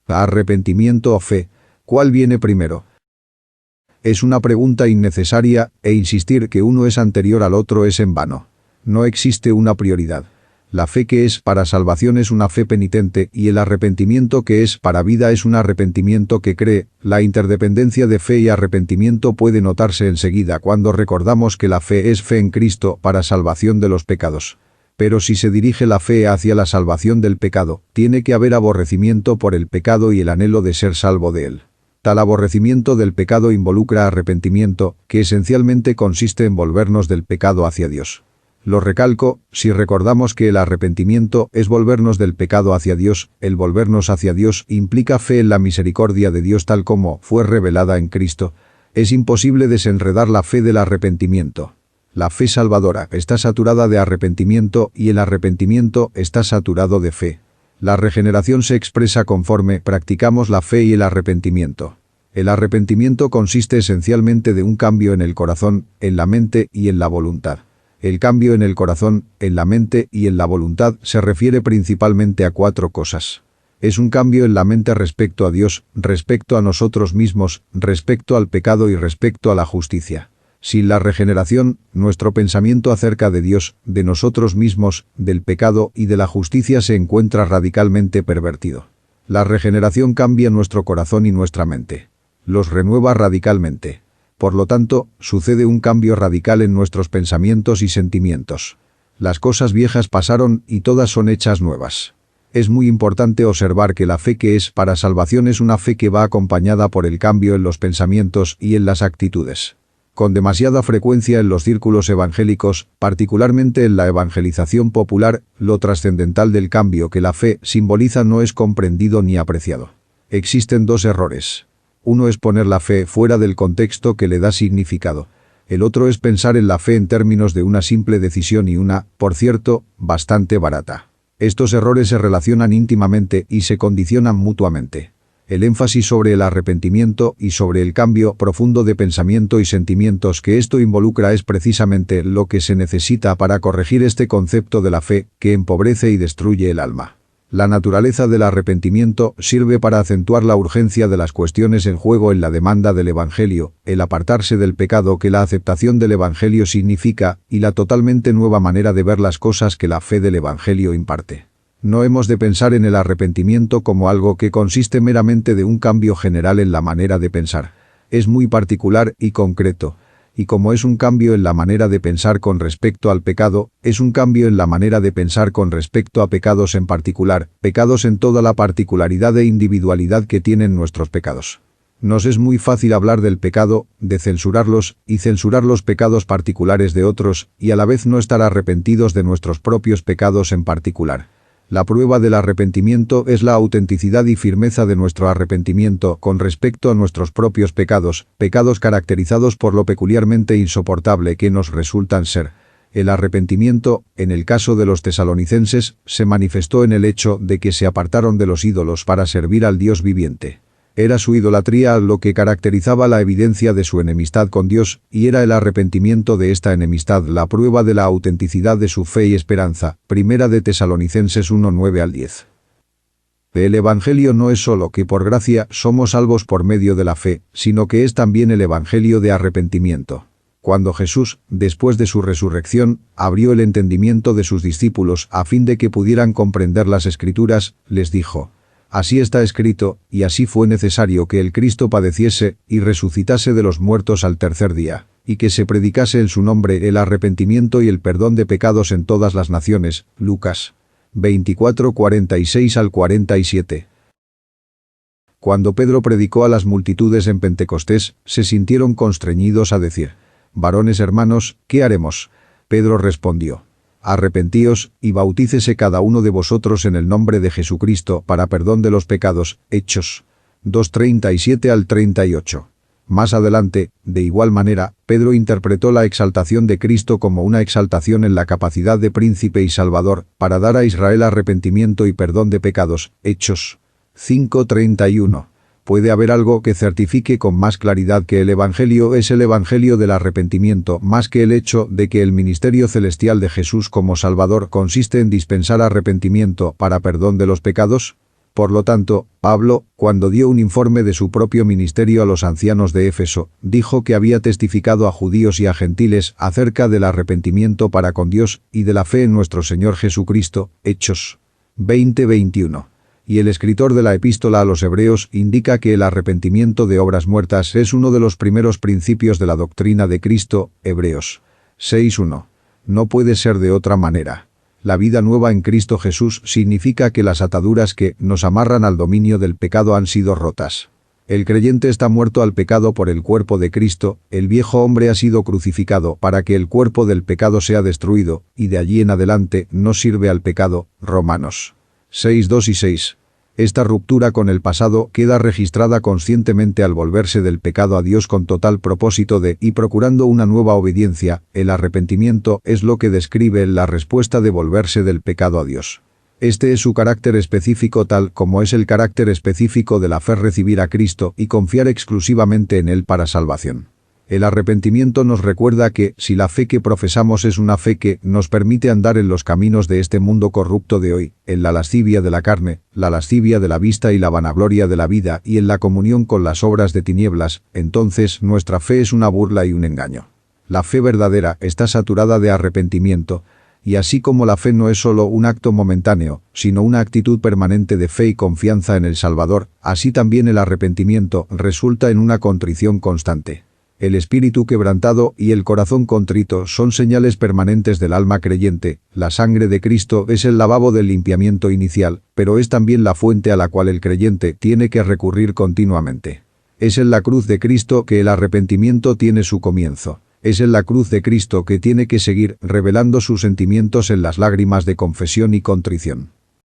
¿Arrepentimiento o fe? ¿Cuál viene primero? Es una pregunta innecesaria, e insistir que uno es anterior al otro es en vano. No existe una prioridad. La fe que es para salvación es una fe penitente, y el arrepentimiento que es para vida es un arrepentimiento que cree. La interdependencia de fe y arrepentimiento puede notarse enseguida cuando recordamos que la fe es fe en Cristo para salvación de los pecados. Pero si se dirige la fe hacia la salvación del pecado, tiene que haber aborrecimiento por el pecado y el anhelo de ser salvo de él. Tal aborrecimiento del pecado involucra arrepentimiento, que esencialmente consiste en volvernos del pecado hacia Dios. Lo recalco, si recordamos que el arrepentimiento es volvernos del pecado hacia Dios, el volvernos hacia Dios implica fe en la misericordia de Dios tal como fue revelada en Cristo. Es imposible desenredar la fe del arrepentimiento. La fe salvadora está saturada de arrepentimiento y el arrepentimiento está saturado de fe. La regeneración se expresa conforme practicamos la fe y el arrepentimiento. El arrepentimiento consiste esencialmente de un cambio en el corazón, en la mente y en la voluntad. El cambio en el corazón, en la mente y en la voluntad se refiere principalmente a 4 cosas. Es un cambio en la mente respecto a Dios, respecto a nosotros mismos, respecto al pecado y respecto a la justicia. Sin la regeneración, nuestro pensamiento acerca de Dios, de nosotros mismos, del pecado y de la justicia se encuentra radicalmente pervertido. La regeneración cambia nuestro corazón y nuestra mente. Los renueva radicalmente. Por lo tanto, sucede un cambio radical en nuestros pensamientos y sentimientos. Las cosas viejas pasaron y todas son hechas nuevas. Es muy importante observar que la fe que es para salvación es una fe que va acompañada por el cambio en los pensamientos y en las actitudes. Con demasiada frecuencia en los círculos evangélicos, particularmente en la evangelización popular, lo trascendental del cambio que la fe simboliza no es comprendido ni apreciado. Existen 2 errores. Uno es poner la fe fuera del contexto que le da significado. El otro es pensar en la fe en términos de una simple decisión y una, por cierto, bastante barata. Estos errores se relacionan íntimamente y se condicionan mutuamente. El énfasis sobre el arrepentimiento y sobre el cambio profundo de pensamiento y sentimientos que esto involucra es precisamente lo que se necesita para corregir este concepto de la fe que empobrece y destruye el alma. La naturaleza del arrepentimiento sirve para acentuar la urgencia de las cuestiones en juego en la demanda del Evangelio, el apartarse del pecado que la aceptación del Evangelio significa y la totalmente nueva manera de ver las cosas que la fe del Evangelio imparte. No hemos de pensar en el arrepentimiento como algo que consiste meramente de un cambio general en la manera de pensar. Es muy particular y concreto. Y como es un cambio en la manera de pensar con respecto al pecado, es un cambio en la manera de pensar con respecto a pecados en particular, pecados en toda la particularidad e individualidad que tienen nuestros pecados. Nos es muy fácil hablar del pecado, de censurarlos, y censurar los pecados particulares de otros, y a la vez no estar arrepentidos de nuestros propios pecados en particular. La prueba del arrepentimiento es la autenticidad y firmeza de nuestro arrepentimiento con respecto a nuestros propios pecados, pecados caracterizados por lo peculiarmente insoportable que nos resultan ser. El arrepentimiento, en el caso de los tesalonicenses, se manifestó en el hecho de que se apartaron de los ídolos para servir al Dios viviente. Era su idolatría lo que caracterizaba la evidencia de su enemistad con Dios, y era el arrepentimiento de esta enemistad la prueba de la autenticidad de su fe y esperanza. Primera de Tesalonicenses 1:9-10. El Evangelio no es solo que por gracia somos salvos por medio de la fe, sino que es también el Evangelio de arrepentimiento. Cuando Jesús, después de su resurrección, abrió el entendimiento de sus discípulos a fin de que pudieran comprender las Escrituras, les dijo: Así está escrito, y así fue necesario que el Cristo padeciese y resucitase de los muertos al tercer día, y que se predicase en su nombre el arrepentimiento y el perdón de pecados en todas las naciones. Lucas 24:46-47. Cuando Pedro predicó a las multitudes en Pentecostés, se sintieron constreñidos a decir: «Varones hermanos, ¿qué haremos?». Pedro respondió: «Arrepentíos, y bautícese cada uno de vosotros en el nombre de Jesucristo para perdón de los pecados». Hechos 2:37-38. Más adelante, de igual manera, Pedro interpretó la exaltación de Cristo como una exaltación en la capacidad de príncipe y salvador, para dar a Israel arrepentimiento y perdón de pecados. Hechos 5:31. ¿Puede haber algo que certifique con más claridad que el Evangelio es el Evangelio del arrepentimiento más que el hecho de que el ministerio celestial de Jesús como Salvador consiste en dispensar arrepentimiento para perdón de los pecados? Por lo tanto, Pablo, cuando dio un informe de su propio ministerio a los ancianos de Éfeso, dijo que había testificado a judíos y a gentiles acerca del arrepentimiento para con Dios y de la fe en nuestro Señor Jesucristo, Hechos 20:21. Y el escritor de la epístola a los Hebreos indica que el arrepentimiento de obras muertas es uno de los primeros principios de la doctrina de Cristo, Hebreos 6:1. No puede ser de otra manera. La vida nueva en Cristo Jesús significa que las ataduras que nos amarran al dominio del pecado han sido rotas. El creyente está muerto al pecado por el cuerpo de Cristo, el viejo hombre ha sido crucificado para que el cuerpo del pecado sea destruido, y de allí en adelante no sirve al pecado. Romanos 6:2 y 6. Esta ruptura con el pasado queda registrada conscientemente al volverse del pecado a Dios con total propósito de y procurando una nueva obediencia. El arrepentimiento es lo que describe la respuesta de volverse del pecado a Dios. Este es su carácter específico tal como es el carácter específico de la fe recibir a Cristo y confiar exclusivamente en Él para salvación. El arrepentimiento nos recuerda que, si la fe que profesamos es una fe que nos permite andar en los caminos de este mundo corrupto de hoy, en la lascivia de la carne, la lascivia de la vista y la vanagloria de la vida y en la comunión con las obras de tinieblas, entonces nuestra fe es una burla y un engaño. La fe verdadera está saturada de arrepentimiento, y así como la fe no es solo un acto momentáneo, sino una actitud permanente de fe y confianza en el Salvador, así también el arrepentimiento resulta en una contrición constante. El espíritu quebrantado y el corazón contrito son señales permanentes del alma creyente. La sangre de Cristo es el lavabo del limpiamiento inicial, pero es también la fuente a la cual el creyente tiene que recurrir continuamente. Es en la cruz de Cristo que el arrepentimiento tiene su comienzo. Es en la cruz de Cristo que tiene que seguir revelando sus sentimientos en las lágrimas de confesión y contrición.